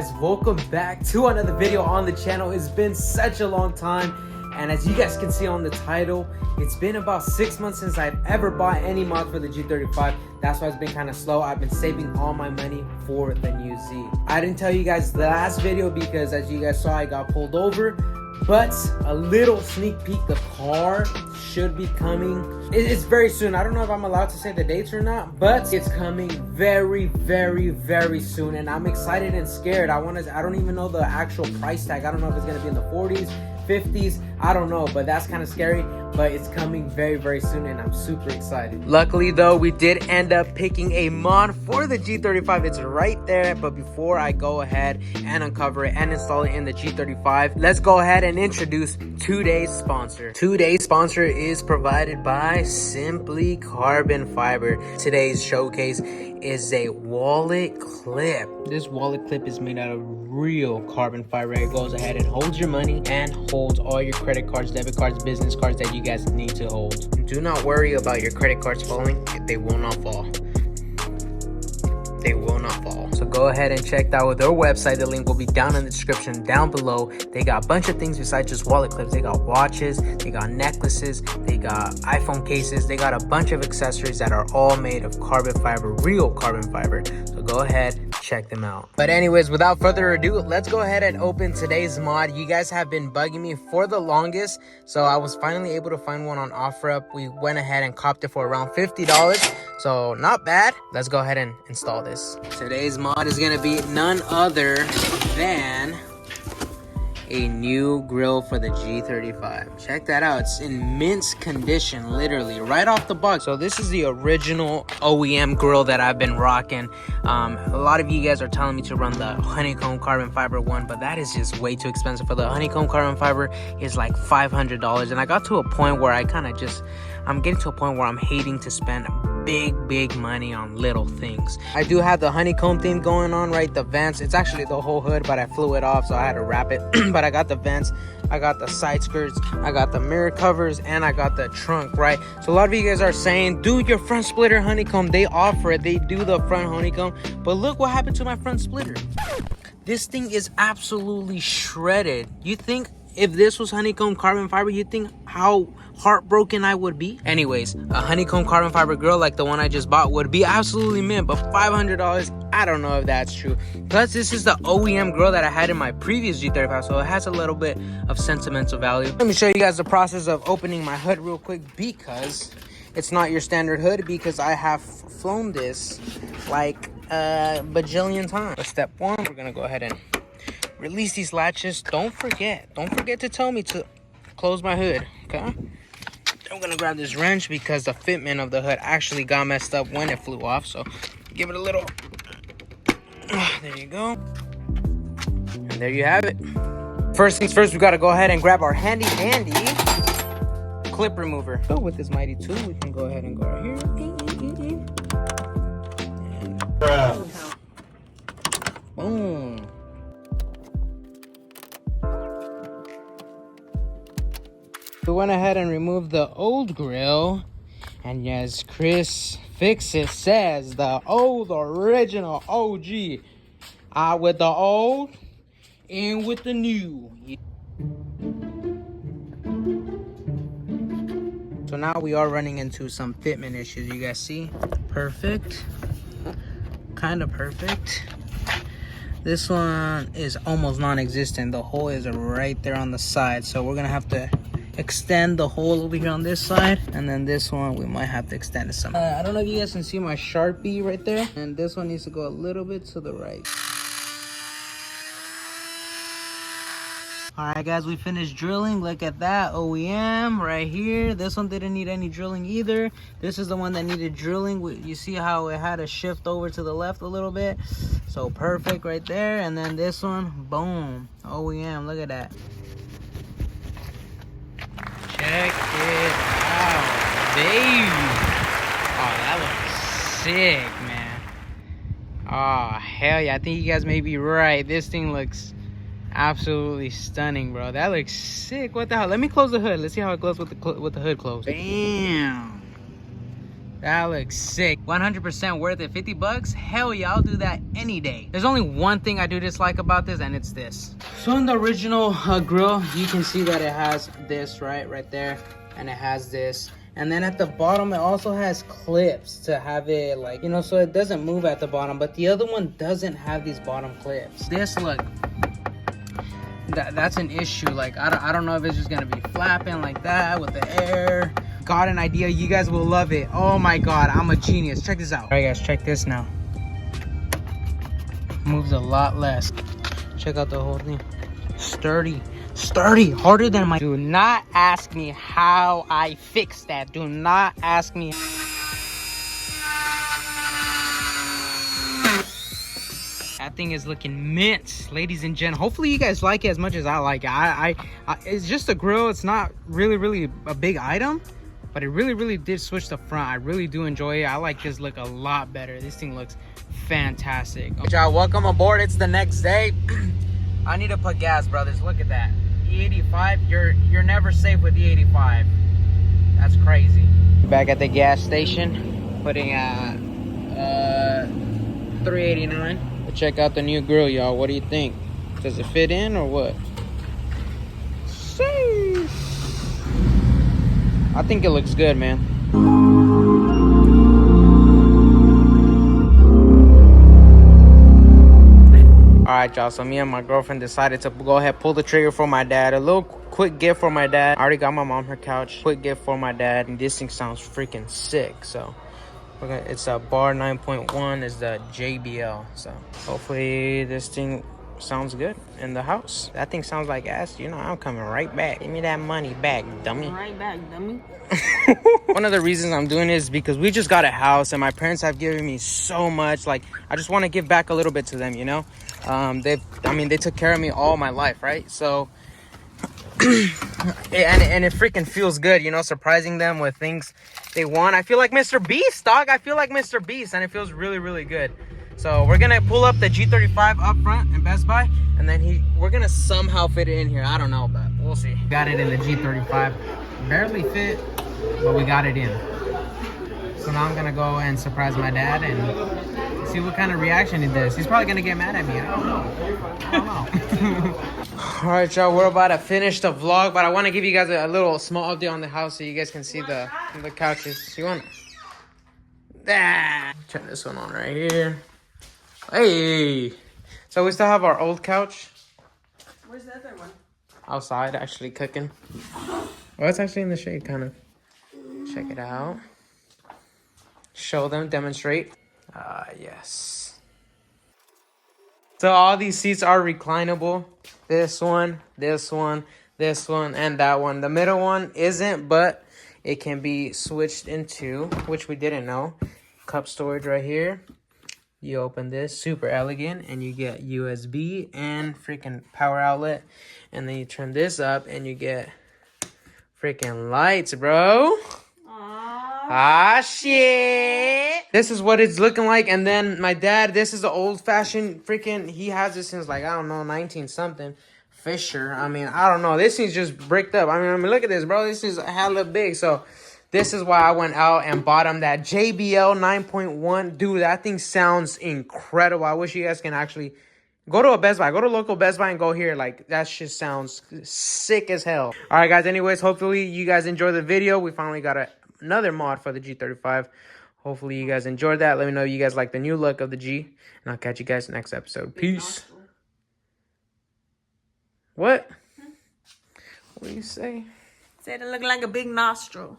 guys, welcome back to another video on the channel. It's been such a long time, and as you guys can see on the title, it's been about 6 months since I've ever bought any mod for the G35. That's why it's been kind of slow. I've been saving all my money for the new Z. I didn't tell you guys the last video because as you guys saw, I got pulled over, but a little sneak peek, the car should be coming. It's very soon. I don't know if I'm allowed to say the dates or not, but it's coming very, very, very soon, and I'm excited and scared. I don't even know the actual price tag. I don't know if it's gonna be in the 40s, 50s, I don't know, but that's kind of scary. But it's coming very, very soon, and I'm super excited. Luckily though, we did end up picking a mod for the G35. It's right there. But before I go ahead and uncover it and install it in the G35, let's go ahead and introduce today's sponsor. Today's sponsor is provided by Simply Carbon Fiber. Today's showcase is a wallet clip. This wallet clip is made out of real carbon fiber. It goes ahead and holds your money and holds all your credit cards, debit cards, business cards that you guys need to hold. Do not worry about your credit cards falling. They will not fall. They will not fall. So go ahead and check out their website. The link will be down in the description down below. They got a bunch of things besides just wallet clips. They got watches, they got necklaces, they got iPhone cases, they got a bunch of accessories that are all made of carbon fiber, real carbon fiber. So go ahead, check them out. But anyways, without further ado, let's go ahead and open today's mod. You guys have been bugging me for the longest, so I was finally able to find one on OfferUp. We went ahead and copped it for around $50, so not bad. Let's go ahead and install this. Today's mod is gonna be none other than a new grill for the G35. Check that out. It's in mint condition, literally right off the box. So this is the original OEM grill that I've been rocking. A lot of you guys are telling me to run the honeycomb carbon fiber one, but that is just way too expensive. For the honeycomb carbon fiber is like $500, and I got to a point where I'm getting to a point where I'm hating to spend big money on little things. I do have the honeycomb theme going on, right? The vents, it's actually the whole hood, but I flew it off, so I had to wrap it. But I got the vents, I got the side skirts, I got the mirror covers, and I got the trunk, right? So a lot of you guys are saying, do your front splitter honeycomb. They offer it, they do the front honeycomb, but look what happened to my front splitter. This thing is absolutely shredded. You think if this was honeycomb carbon fiber, you think how heartbroken I would be? Anyways, a honeycomb carbon fiber grill like the one I just bought would be absolutely mint, but $500, I don't know if that's true. Plus, this is the OEM grill that I had in my previous G35, so it has a little bit of sentimental value. Let me show you guys the process of opening my hood real quick, because it's not your standard hood, because I have flown this like a bajillion times. So step one, we're gonna go ahead and release these latches. Don't forget to tell me to close my hood, okay? I'm gonna grab this wrench because the fitment of the hood actually got messed up when it flew off, so give it a little. There you go, and there you have it. First things first, we gotta go ahead and grab our handy dandy clip remover. So with this mighty tool, we can go ahead and go right here. Boom. We went ahead and removed the old grill, and yes, Chris Fix It says the old original OG, out with the old, in with the new. So now we are running into some fitment issues. You guys see? Perfect, kind of perfect. This one is almost non-existent. The hole is right there on the side, so we're gonna have to extend the hole over here on this side, and then this one we might have to extend it some. I don't know if you guys can see my Sharpie right there, and this one needs to go a little bit to the right. All right guys, we finished drilling. Look at that, OEM right here. This one didn't need any drilling either. This is the one that needed drilling. You see how it had to shift over to the left a little bit, so perfect right there. And then this one, boom, OEM. Look at that. Check it out, baby. Oh, that looks sick, man. Oh, hell yeah. I think you guys may be right. This thing looks absolutely stunning, bro. That looks sick. What the hell? Let me close the hood. Let's see how it goes with the hood closed. Bam. That looks sick. 100% worth it. 50 bucks? Hell yeah, I'll do that any day. There's only one thing I do dislike about this, and it's this. So in the original grill, you can see that it has this right there, and it has this. And then at the bottom, it also has clips to have it like, you know, so it doesn't move at the bottom. But the other one doesn't have these bottom clips. This, look, that's an issue. Like, I don't know if it's just gonna be flapping like that with the air. Got an idea. You guys will love it. Oh my god, I'm a genius. Check this out. All right guys, check this now. Moves a lot less. Check out the whole thing. Sturdy, harder than my... Do not ask me how I fixed that. Do not ask me. That thing is looking mint, ladies and gents. Hopefully you guys like it as much as I like it. It's just a grill. It's not really a big item, but it really did switch the front. I really do enjoy it. I like this look a lot better. This thing looks fantastic. Y'all, welcome aboard. It's the next day. I need to put gas, brothers. Look at that. E85. You're never safe with E85. That's crazy. Back at the gas station, putting $3.89. Check out the new grill, y'all. What do you think? Does it fit in or what? Sheesh. I think it looks good, man. Alright, y'all, so me and my girlfriend decided to go ahead, pull the trigger for my dad. A little quick gift for my dad. I already got my mom her couch. Quick gift for my dad. And this thing sounds freaking sick. So okay, it's a bar 9.1 is the JBL. So hopefully this thing sounds good in the house. That thing sounds like ass. You know, I'm coming right back. Give me that money back, dummy. Right back, dummy. One of the reasons I'm doing this is because we just got a house and my parents have given me so much. Like, I just want to give back a little bit to them, you know. They took care of me all my life, right? So and it freaking feels good, you know, surprising them with things they want. I feel like Mr. Beast, dog. I feel like Mr. Beast, and it feels really good. So we're gonna pull up the G35 up front in Best Buy, and then we're gonna somehow fit it in here. I don't know, but we'll see. Got it in the G35. Barely fit, but we got it in. So now I'm gonna go and surprise my dad and see what kind of reaction he does. He's probably gonna get mad at me. I don't know. All right, y'all, we're about to finish the vlog, but I want to give you guys a little small update on the house so you guys can see the couches. You want? Turn this one on right here. Hey, so we still have our old couch. Where's the other one? Outside, actually cooking. Well, it's actually in the shade, kind of. Check it out. Show them, demonstrate. Yes. So all these seats are reclinable. This one, this one, this one, and that one. The middle one isn't, but it can be switched into, which we didn't know. Cup storage right here. You open this, super elegant, and you get USB and freaking power outlet. And then you turn this up and you get freaking lights, bro. Ah, shit. This is what it's looking like. And then my dad, this is the old-fashioned freaking, he has this since like, I don't know, 19-something. Fisher. I mean, I don't know. This thing's just bricked up. I mean, look at this, bro. This is hella big. So this is why I went out and bought him that JBL 9.1. Dude, that thing sounds incredible. I wish you guys can actually go to a Best Buy. Go to a local Best Buy and go here. Like, that shit sounds sick as hell. All right, guys. Anyways, hopefully you guys enjoy the video. We finally got another mod for the G35. Hopefully you guys enjoyed that. Let me know if you guys like the new look of the G. And I'll catch you guys next episode. Peace. What? What do you say? Said it looked like a big nostril.